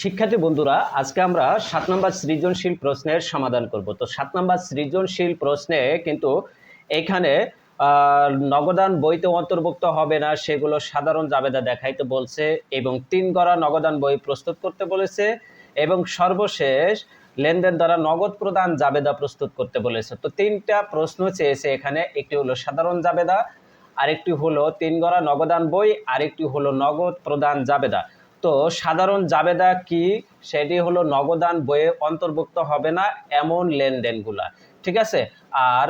শিক্ষার্থী বন্ধুরা, আজকে আমরা 7 নম্বর সৃজনশীল প্রশ্নের সমাধান করব। তো 7 নম্বর সৃজনশীল প্রশ্নে কিন্তু এখানে নগদান বইতে অন্তর্ভুক্ত হবে না, সেগুলো সাধারণ জাবেদা দেখাইতে বলছে এবং 3 গড়া নগদান বই প্রস্তুত করতে বলেছে এবং সর্বশেষ লেনদেন দ্বারা নগদ প্রদান জাবেদা প্রস্তুত করতে বলেছে। তো 3টা প্রশ্ন চেয়েছে এখানে, একটি হলো সাধারণ জাবেদা, আরেকটি হলো 3 গড়া নগদান বই, আরেকটি হলো নগদ প্রদান জাবেদা। তো সাধারণ জাবেদা কি, সেটি হলো নগদান বইয়ে অন্তর্ভুক্ত হবে না এমন লেনদেনগুলা, ঠিক আছে। আর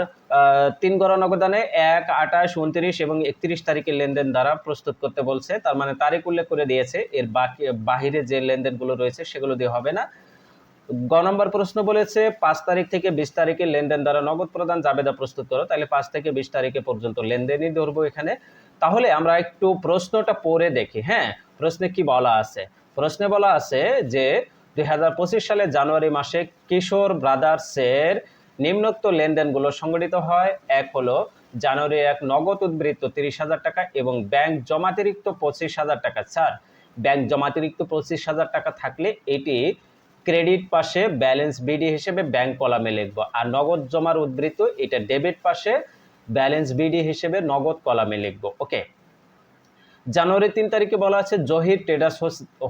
3 গড়া নগদানে 1, 28, 29 এবং 31 তারিখের লেনদেন দ্বারা প্রস্তুত করতে বলছে, তার মানে তারিখ উল্লেখ করে দিয়েছে। এর বাহিরে যে লেনদেনগুলো রয়েছে সেগুলো দিয়ে হবে না। গ নম্বর প্রশ্ন বলেছে 5 তারিখ থেকে 20 তারিখের লেনদেন দ্বারা নগদ প্রদান জাবেদা প্রস্তুত করো, তাহলে 5 থেকে 20 তারিখে পর্যন্ত লেনদেনই ধরবো এখানে। তাহলে আমরা একটু প্রশ্নটা পড়ে দেখি। হ্যাঁ, প্রশ্নে কি বলা আছে? প্রশ্নে বলা আছে যে 2025 সালের জানুয়ারি মাসে কিশোর ব্রাদার্সের নিম্নোক্ত লেনদেনগুলো সংগঠিত হয়। এক হলো জানুয়ারি 1 নগদ উদ্বৃত্ত 30,000 টাকা এবং ব্যাংক জমাতিরিক্ত 25,000 টাকা। স্যার, ব্যাংক জমাতিরিক্ত 25,000 টাকা থাকলে এটি ক্রেডিট পাশে ব্যালেন্স বিডি হিসেবে ব্যাংক কলামে লিখব, আর নগদ জমার উদ্বৃত্ত এটা ডেবিট পাশে ব্যালেন্স বিডি হিসেবে নগদ কলামে লিখব। ওকে। জানুয়ারি 3 তারিখে বলা আছে জহির ট্রেডার্স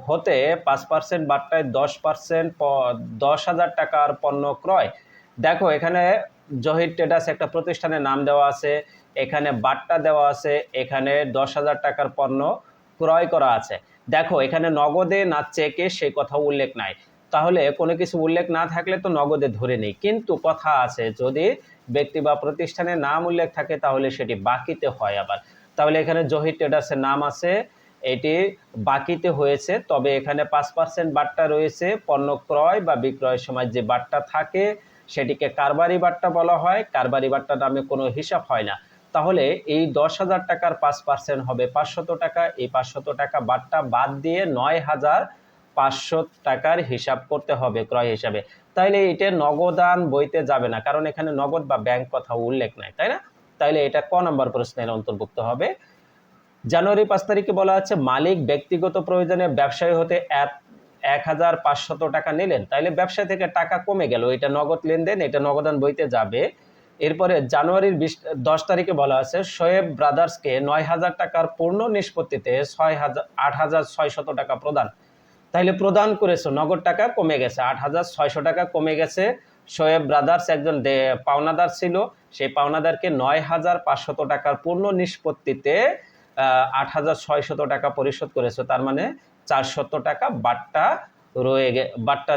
হতে 5% বাট্টায় 10% 10,000 টাকার পণ্য ক্রয়। দেখো, এখানে জহির ট্রেডার্স একটা প্রতিষ্ঠানের নাম দেওয়া আছে, এখানে বাট্টা দেওয়া আছে, এখানে 10,000 টাকার পণ্য ক্রয় করা আছে। দেখো, এখানে নগদে না চেকে সেই কথা উল্লেখ নাই, তাহলে কোনো কিছু উল্লেখ না থাকলে তো নগদে ধরে নেই, কিন্তু কথা আছে যদি ব্যক্তি বা প্রতিষ্ঠানের নাম উল্লেখ থাকে তাহলে সেটি বাকিতে হয় আবার। তাহলে এখানে জহির ট্রেডার্সের নাম আছে, এটি বাকিতে হয়েছে, তবে এখানে 5% বাট্টা রয়েছে। পণ্য ক্রয় বা বিক্রয়ের সময় যে বাট্টা থাকে সেটিকে কারবারি বাট্টা বলা হয়। কারবারি বাট্টা নামে কোনো হিসাব হয় না। তাহলে এই 10,000 টাকার 5% হবে 500 টাকা। এই 500 টাকা বাট্টা বাদ দিয়ে 9,500 টাকার হিসাব করতে হবে ক্রয় হিসাবে। তাইলে এটা নগদান বইতে যাবে না, কারণ এখানে নগদ বা ব্যাংক কথা উল্লেখ নাই, তাই না? তাইলে এটা ক নম্বর প্রশ্নের অন্তর্ভুক্ত হবে। জানুয়ারি 5 তারিখে বলা আছে মালিক ব্যক্তিগত প্রয়োজনে ব্যবসায়ী হতে 1,500 টাকা নিলেন, তাইলে ব্যবসা থেকে টাকা কমে গেল, এটা নগদ লেনদেন, এটা নগদান বইতে যাবে। এরপরে জানুয়ারির 10 তারিখে বলা আছে শোয়েব ব্রাদার্সকে 9,000 টাকার পূর্ণ নিষ্পত্তিতে 8,600 টাকা প্রদান, তাইলে প্রদান করেছো, নগদ টাকা কমে গেছে, 8,600 টাকা কমে গেছে। শোয়েব ব্রাদার্স একজন পাওনাদার ছিল, সেই পাওনাদারকে 9,500 টাকার পূর্ণ নিষ্পত্তিতে 8,600 টাকা পরিশোধ করেছো, তার মানে 400 টাকা বাট্টা বাট্টা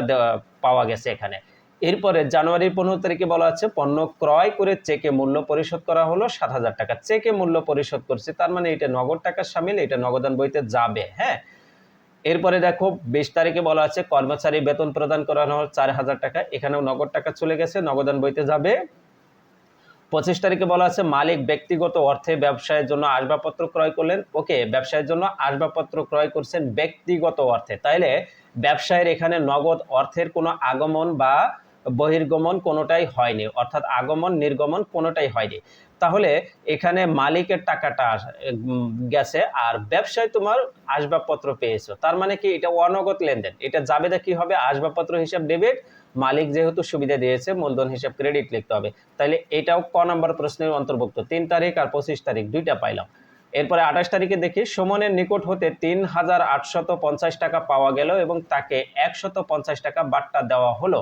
পাওয়া গেছে এখানে। এরপরে জানুয়ারির 15 তারিখে বলা আছে পণ্য ক্রয় করে চেকে মূল্য পরিশোধ করা হলো 7,000 টাকা। চেকে মূল্য পরিশোধ করছে, তার মানে এটা নগদ টাকার শামিল, এটা নগদান বইতে যাবে। হ্যাঁ, এরপরে দেখো 20 তারিখে বলা আছে কর্মচারী বেতন প্রদান করানো হল 4,000 টাকা, এখানেও নগদ টাকা চলে গেছে, নগদান বইতে যাবে। 25 তারিখে বলা আছে মালিক ব্যক্তিগত অর্থে ব্যবসায়ের জন্য আসবাবপত্র ক্রয় করলেন। ওকে, ব্যবসায়ের জন্য আসবাবপত্র ক্রয় করছেন ব্যক্তিগত অর্থে, তাইলে ব্যবসায়ের এখানে নগদ অর্থের কোনো আগমন বা বহির্গমন কোনোটাই হয়নি, অর্থাৎ আগমন নির্গমন কোনোটাই হয়নি। তাহলে এখানে মালিকের টাকাটা গেছে আর ব্যবসায় তোমার আসবাবপত্র পেয়েছো, তার মানে কি এটা অনগদ লেনদেন, এটা জাবেদা কি হবে? আসবাবপত্র হিসাব ডেবিট, মালিক যেহেতু সুবিধা দিয়েছে মূলধন হিসাব ক্রেডিট লিখতে হবে। তাহলে এটাও ক নম্বর প্রশ্নের অন্তর্ভুক্ত। 3 তারিখ আর 25 তারিখ দুইটা পাইলাম। এরপরে 28 তারিখে দেখি সুমনের নিকট হতে 3,850 টাকা পাওয়া গেল এবং তাকে 150 টাকা বাট্টা দেওয়া হলো।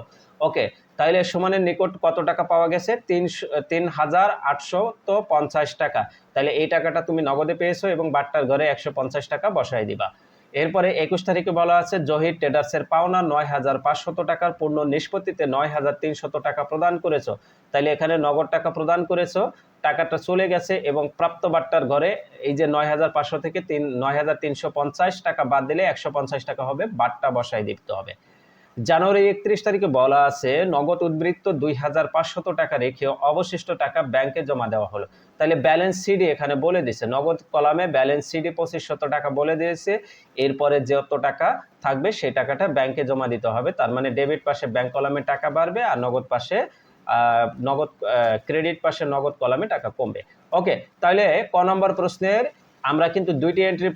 ওকে, তাহলে সুমনের নিকট কত টাকা পাওয়া গেছে? 3,850 টাকা। তাহলে এই টাকাটা তুমি নগদে পেয়েছো এবং বাট্টার ঘরে 150 টাকা বসাই দিবা। এরপরে 21 তারিখে বলা আছে জহির ট্রেডার্সের পাওনা 9,500 টাকার পূর্ণ নিষ্পত্তিতে 9,300 টাকা প্রদান করেছো, তাইলে এখানে নগদ টাকা প্রদান করেছো, টাকাটা চলে গেছে এবং প্রাপ্ত বাট্টার ঘরে এই যে 9,500 থেকে 9,350 টাকা বাদ দিলে 150 টাকা হবে, বাট্টা বসাই দিতে হবে। জানুয়ারি 31 তারিখে বলা আছে নগদ উদ্বৃত্ত 2,500 টাকা রেখে অবশিষ্ট টাকা ব্যাংকে জমা দেওয়া হলো, তাহলে ব্যালেন্স সিডি এখানে বলে দিয়েছে, নগদ কলামে ব্যালেন্স সিডি 2,500 টাকা বলে দিয়েছে। এরপরে যত টাকা থাকবে সেই টাকাটা ব্যাংকে জমা দিতে হবে, তার মানে ডেবিট পাশে ব্যাংক কলামে টাকা বাড়বে আর নগদ পাশে ক্রেডিট পাশে নগদ কলামে টাকা কমবে। ওকে, তাহলে ক নম্বর প্রশ্নের আমরা কিন্তু দুইটি এন্ট্রি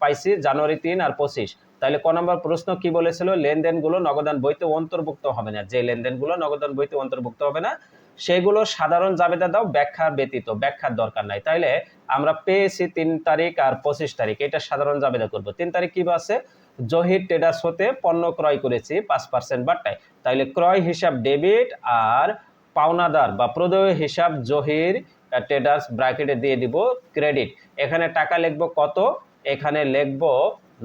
পাইছি, জানুয়ারি 3 আর 25। তাহলে ক নম্বর প্রশ্ন কি বলেছিল, লেনদেনগুলো নগদান বইতে অন্তর্ভুক্ত হবে না, যে লেনদেনগুলো নগদান বইতে অন্তর্ভুক্ত হবে না সেগুলো সাধারণ জাবেদা দাও, ব্যাখ্যার ব্যতীত, ব্যাখ্যার দরকার নাই। তাইলে আমরা পেয়েছি 3 তারিখ আর 25 তারিখ, এটা সাধারণ জাবেদা করব। 3 তারিখ কি আছে, জহির ট্রেডার্স হতে পণ্য ক্রয় করেছি 5% বাট্টায়, তাইলে ক্রয় হিসাব ডেবিট আর পাওনাদার বা প্রদেয় হিসাব জহির ট্রেডার্স ব্র্যাকেটে দিয়ে দিব ক্রেডিট। এখানে টাকা লিখবো কত, এখানে লিখবো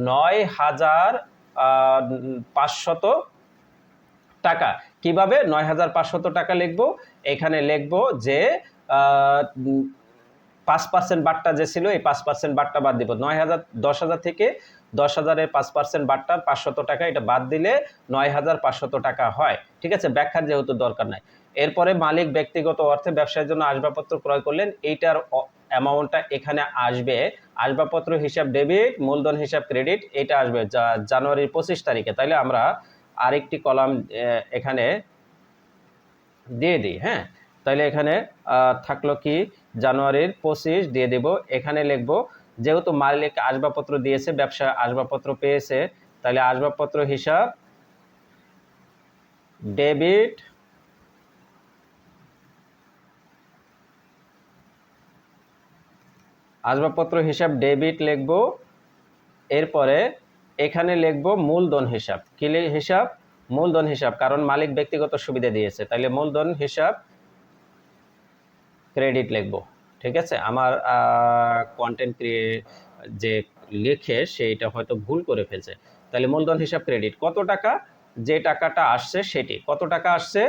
9,500 টাকা। কিভাবে 9,500 টাকা লিখবো, এখানে লিখবো যে 5% বাট্টা যে ছিল এই 5% বাট্টা বাদ দিব, 10,000 থেকে 10,000-এর 5% বাট্টা 500 টাকা, এটা বাদ দিলে 9,500 টাকা হয়। ঠিক আছে, ব্যাখ্যার যেহেতু দরকার নাই। এরপরে মালিক ব্যক্তিগত অর্থে ব্যবসায়ের জন্য আসবাবপত্র ক্রয় করলেন, এইটার অ্যামাউন্টটা এখানে আসবে, আসবাবপত্র হিসাব ডেবিট, মূলধন হিসাব ক্রেডিট, এটা আসবে জানুয়ারির 25 তারিখে। তাইলে আমরা আরেকটি কলাম এখানে দিয়ে দিই। হ্যাঁ, তাহলে এখানে থাকলো কি, জানুয়ারির 25 দিয়ে দেব। এখানে লিখব যেহেতু মালিক আসবাবপত্র দিয়েছে, ব্যবসা আসবাবপত্র পেয়েছে, তাহলে আসবাবপত্র হিসাব ডেবিট, আসবাবপত্র হিসাব ডেবিট লিখব। এরপরে এখানে লিখব মূলধন হিসাব, কি হিসাব, মূলধন হিসাব, কারণ মালিক ব্যক্তিগত সুবিধা দিয়েছে, তাহলে মূলধন হিসাব ক্রেডিট লিখব। ঠিক আছে, আমার কন্টেন্ট যে লিখে সেইটা হয়তো ভুল করে ফেলছে, তাহলে মূলধন হিসাব ক্রেডিট। কত টাকা, যে টাকাটা আসছে সেটি, কত টাকা আসছে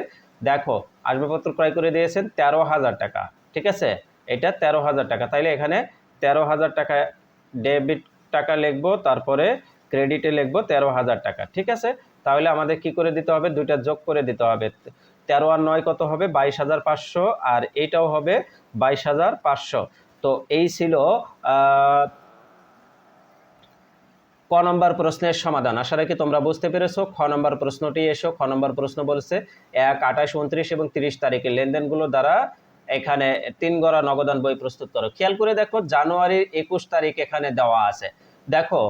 দেখো, আসবাবপত্র ক্রয় করে দিয়েছেন 13,000 টাকা। ঠিক আছে, এটা 13,000 টাকা, তাইলে এখানে 13,000 টাকা ডেবিট টাকা লিখবো, তারপরে ক্রেডিটে লিখবো 13,000 টাকা। ঠিক আছে, তাহলে আমাদের কি করে দিতে হবে, দুইটা যোগ করে দিতে হবে, 13 আর 9 কত হবে, 22,500, আর এইটাও হবে 22,500। তো এই ছিল ক নম্বর প্রশ্নের সমাধান। আশা রাখি তোমরা বুঝতে পেরেছো। খ নম্বর প্রশ্নটি এসো। খ নম্বর প্রশ্ন বলছে 1, 28, 29 এবং 30 তারিখের লেনদেনগুলো দ্বারা এখানে 3 গড়া নগদান বই প্রস্তুত করো। খেয়াল করে দেখো, জানুয়ারির 21 তারিখ এখানে দেওয়া আছে, দেখো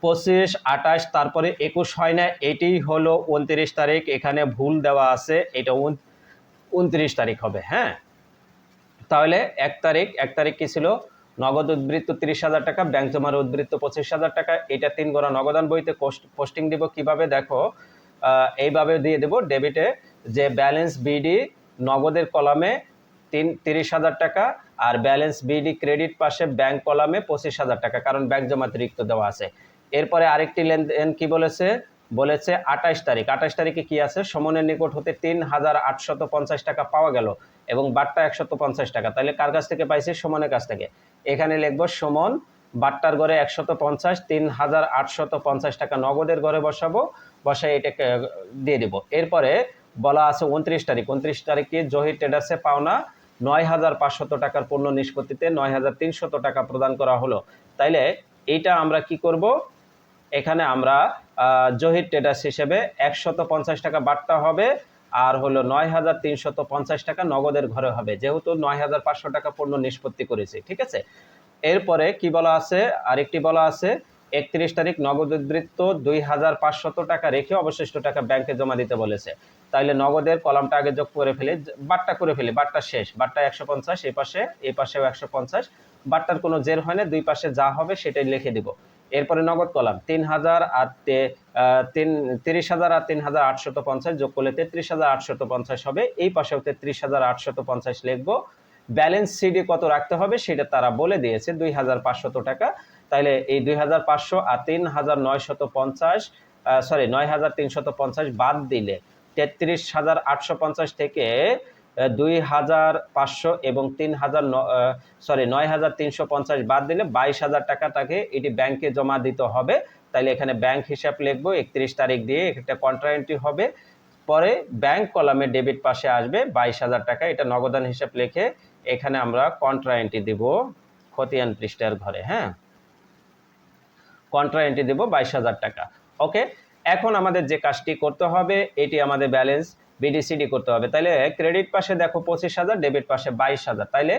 25, 28, তারপরে 21 হয় না, এটি হলো 29 তারিখ, এখানে ভুল দেওয়া আছে, এটা 29 তারিখ হবে। হ্যাঁ, তাহলে 1 তারিখ কি ছিল, নগদ উদ্বৃত্ত 30,000 টাকা, ব্যাংক জমার উদ্বৃত্ত 25,000 টাকা, এটা 3 গড়া নগদান বইতে পোস্টিং দিব। কিভাবে দেখো, এইভাবে দিয়ে দেব, ডেবিটে যে ব্যালেন্স বিডি নগদের কলামে 30,000 টাকা, আর ব্যালেন্স বিডি ক্রেডিট পাশে ব্যাংক কলামে 25,000 টাকা, কারণ ব্যাংক জমা অতিরিক্ত দেওয়া আছে। এরপরে আরেকটি লেনদেন কি বলেছে, 28 তারিখ। 28 তারিখে কি আছে, সমনের নিকট হতে 3,850 টাকা পাওয়া গেল এবং বাট্টা 150 টাকা। তাহলে কার কাছ থেকে পাইছি, সমনের কাছ থেকে। এখানে লিখবো সমন, বাট্টার ঘরে 150, 3,850 টাকা নগদের ঘরে বসাবো, বসাই এটাকে দিয়ে দিব। এরপরে বলা আছে 29 তারিখ। 29 তারিখে জহির ট্রেডার্সে পাওনা 9,500 টাকার পণ্য নিষ্পত্তিতে 9,300 টাকা প্রদান করা হলো। তাইলে এইটা আমরা কি করব, এখানে আমরা জহির ট্রেডার্স হিসেবে 150 টাকা বাট্টা হবে, আর হলো 9,350 টাকা নগদের ঘরে হবে, যেহেতু 9,500 টাকা পণ্য নিষ্পত্তি করেছি। ঠিক আছে, এরপরে কি বলা আছে, আরেকটি বলা আছে 31 তারিখ নগদ উদ্বৃত্ত 2,500 টাকা রেখে অবশিষ্ট টাকা ব্যাংকে জমা দিতে বলেছে। তাইলে নগদের কলামটা আগে যোগ করে ফেলি, বাট্টা করে ফেলি, বাট্টা শেষ, বাট্টা 150, এই পাশেও 150, বাট্টার কোনো জের হয় না, দুই পাশে যা হবে সেটাই লিখে দিব। এরপরে নগদ কলাম 3,000 আর 30,000 আর 3,850 যোগ করলে 33,850 হবে, এই পাশেও 33,850 লিখবো। ব্যালেন্স সিডি কত রাখতে হবে সেটা তারা বলে দিয়েছে, 2,500 টাকা। তাইলে এই 2,500 আর 9,350 বাদ দিলে 33,850 থেকে 2,500 এবং 9,350 বাদ দিলে 22,000 টাকা তাকে এটি ব্যাংকে জমা দিতে হবে। তাইলে এখানে ব্যাংক হিসাব লিখবো, 31 তারিখ দিয়ে একটা কন্ট্রা এন্ট্রি হবে, পরে ব্যাংক কলামে ডেবিট পাশে আসবে 22,000 টাকা, এটা নগদান হিসাব লিখে এখানে আমরা কন্ট্রা এন্ট্রি দিব খতিয়ান পৃষ্ঠার ঘরে। হ্যাঁ, কন্ট্রা এন্ট্রি দেব 22,000 টাকা। ওকে, এখন আমাদের যে কাজটি করতে হবে, এটি আমাদের ব্যালেন্স বিডিসিডি করতে হবে। তাইলে ক্রেডিট পাশে দেখো 25,000, ডেবিট পাশে 22,000, তাইলে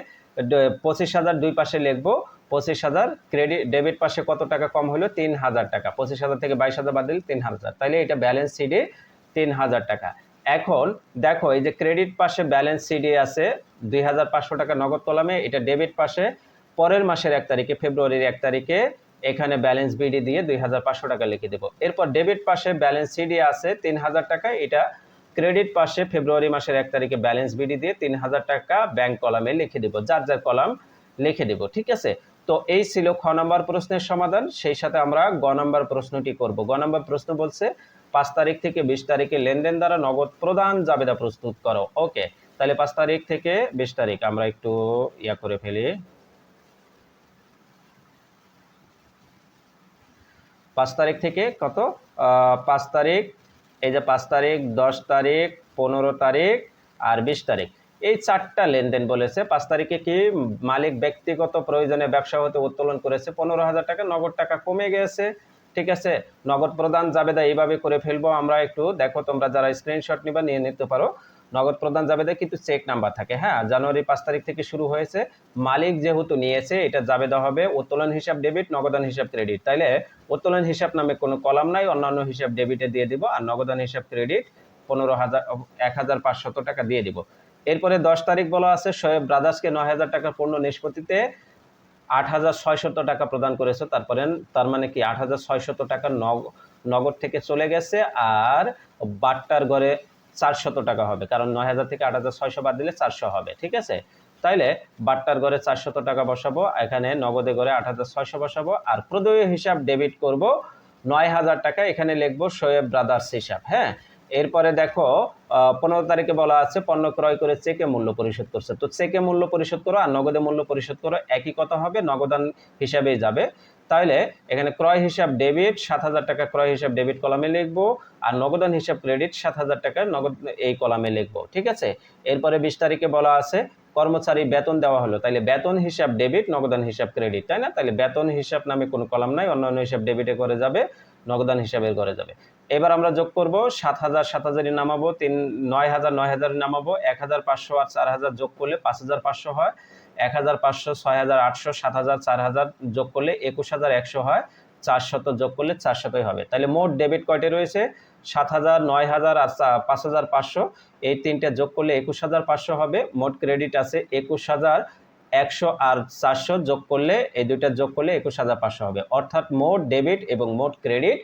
25,000 দুই পাশে লিখবো, 25,000, ক্রেডিট ডেবিট পাশে কত টাকা কম হলো 3,000 টাকা, 25,000 থেকে 22,000 বাদ দিলে 3,000, তাহলে এটা ব্যালেন্স সিডে 3,000 টাকা। এখন দেখো এই যে ক্রেডিট পাশে ব্যালেন্স সিডি আছে 2,500 টাকা নগদ কলামে, এটা ডেবিট পাশে পরের মাসের 1 তারিখে ফেব্রুয়ারির 1 তারিখে এখানে ব্যালেন্স বিডি দিয়ে 2,500 টাকা লিখে দেব। এরপর ডেবিট পাশে ব্যালেন্স সিডি আছে 3,000 টাকা, এটা ক্রেডিট পাশে ফেব্রুয়ারি মাসের 1 তারিখে ব্যালেন্স বিডি দিয়ে 3,000 টাকা ব্যাংক কলামে লিখে দেব, যার যার কলাম লিখে দেব। ঠিক আছে, তো এই ছিল খ নম্বর প্রশ্নের সমাধান। সেই সাথে আমরা গ নম্বর প্রশ্নটি করব। গ নম্বর প্রশ্ন বলছে 5 তারিখ থেকে 20 তারিখে লেনদেন দ্বারা নগদ প্রদান জাবেদা প্রস্তুত করো। ওকে, তাহলে 5 তারিখ থেকে 20 তারিখ আমরা একটু ইয়া করে ফেলি। 5 তারিখ থেকে কত 5 তারিখ, এই যে 5 তারিখ, 10 তারিখ, 15 তারিখ আর 20 তারিখ, এই 4টা লেনদেন বলেছে। 5 তারিখে কি মালিক ব্যক্তিগত প্রয়োজনে ব্যবসা হতে উত্তোলন করেছে 15,000 টাকা, নগদ টাকা কমে গেছে। ঠিক আছে, নগদ প্রদান জাবেদা এইভাবে করে ফেলবো আমরা। একটু দেখো, তোমরা যারা স্ক্রিনশট নিবা নিয়ে নিতে পারো। নগদ প্রদান জাবেদা কিন্তু চেক নাম্বার থাকে। হ্যাঁ, জানুয়ারি 5 তারিখ থেকে শুরু হয়েছে, মালিক যেহেতু নিয়েছে এটা জাবেদা হবে উত্তোলন হিসাব ডেবিট, নগদান হিসাব ক্রেডিট। তাইলে উত্তোলন হিসাব নামে কোনো কলাম নাই, অন্যান্য হিসাব ডেবিটে দিয়ে দিব, আর নগদান হিসাব ক্রেডিট 1,500 টাকা দিয়ে দিব। এরপরে 10 তারিখ বলা আছে শোয়েব ব্রাদার্সকে 9,000 টাকার পণ্য নিষ্পত্তিতে 8,600 টাকা প্রদান করেছে। তার মানে কি 8,600 টাকা নগদ থেকে চলে গেছে, আর বাট্টার ঘরে 400 টাকা হবে, কারণ 9,000 থেকে 8,600 বাদ দিলে 400 হবে। ঠিক আছে, তাইলে বাট্টার ঘরে 400 টাকা বসাবো, এখানে নগদে ঘরে 8,600 বসাবো, আর প্রদেয় হিসাব ডেবিট করব 9,000 টাকা, এখানে লিখবো শোয়েব ব্রাদার্স হিসাব। হ্যাঁ, এরপরে দেখো 15 তারিখে বলা আছে পণ্য ক্রয় করে চেকে মূল্য পরিশোধ করছে। তো চেকে মূল্য পরিশোধ করো আর নগদে মূল্য পরিশোধ করো, একই কথা হবে, নগদান হিসাবেই যাবে। তাহলে এখানে ক্রয় হিসাব ডেবিট 7,000 টাকা ক্রয় হিসাব ডেবিট কলামে লিখবো, আর নগদান হিসাব ক্রেডিট 7,000 টাকা নগদ এই কলামে লিখবো। ঠিক আছে, এরপরে 20 তারিখে বলা আছে কর্মচারী বেতন দেওয়া হলো, তাইলে বেতন হিসাব ডেবিট, নগদান হিসাব ক্রেডিট, তাই না? তাহলে বেতন হিসাব নামে কোনো কলাম নাই, অন্যান্য হিসাব ডেবিটে করে যাবে, নগদান হিসাবের করে যাবে। এবার আমরা যোগ করব 7,000 7,000 নামাবো, 9,000 9,000 নামাবো, 1,500 আর 4,000 যোগ করলে 5,500 হয়, 1,500 6,800 7,000 4,000 যোগ করলে 21,100 হয়, 400 যোগ করলে 400 হবে। তাহলে মোট ডেবিট কয়টি রয়েছে? 7,000 9,000 আর 5,500, এই তিনটে যোগ করলে 21,500 হবে। মোট ক্রেডিট আছে 21,100 আর 400 যোগ করলে এই দুইটা যোগ করলে 21,500 হবে। অর্থাৎ মোট ডেবিট এবং মোট ক্রেডিট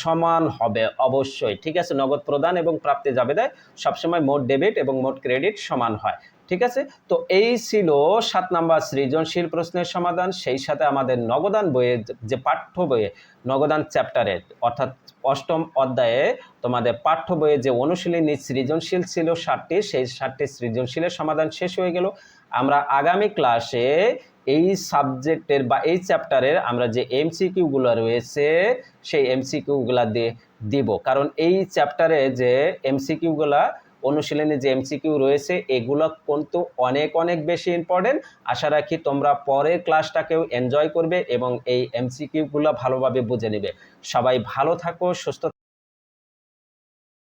সমান হবে অবশ্যই। ঠিক আছে, নগদ প্রদান এবং প্রাপ্তি জাবেদায় সবসময় মোট ডেবিট এবং মোট ক্রেডিট সমান হয়। ঠিক আছে, তো এই ছিল 7 নাম্বার সৃজনশীল প্রশ্নের সমাধান। সেই সাথে আমাদের নগদান বইয়ে যে পাঠ্য বইয়ে নগদান চ্যাপ্টারের অর্থাৎ 8ম অধ্যায়ে তোমাদের পাঠ্য বইয়ে যে অনুশীলনী সৃজনশীল ছিল 7টি, সেই 7টি সৃজনশীলের সমাধান শেষ হয়ে গেল। আমরা আগামী ক্লাসে এই সাবজেক্টের বা এই চ্যাপ্টারের আমরা যে এমসিকিউগুলো রয়েছে সেই এমসিকিউগুলা দিয়ে দিব, কারণ এই চ্যাপ্টারে যে এমসিকিউগুলা অনুশীলনে যে এমসিকিউ রয়েছে এগুলো কিন্তু অনেক অনেক বেশি ইম্পর্টেন্ট। আশা রাখি তোমরা পরের ক্লাসটাকেও এনজয় করবে এবং এই এমসিকিউগুলো ভালোভাবে বুঝে নেবে। সবাই ভালো থাকো, সুস্থ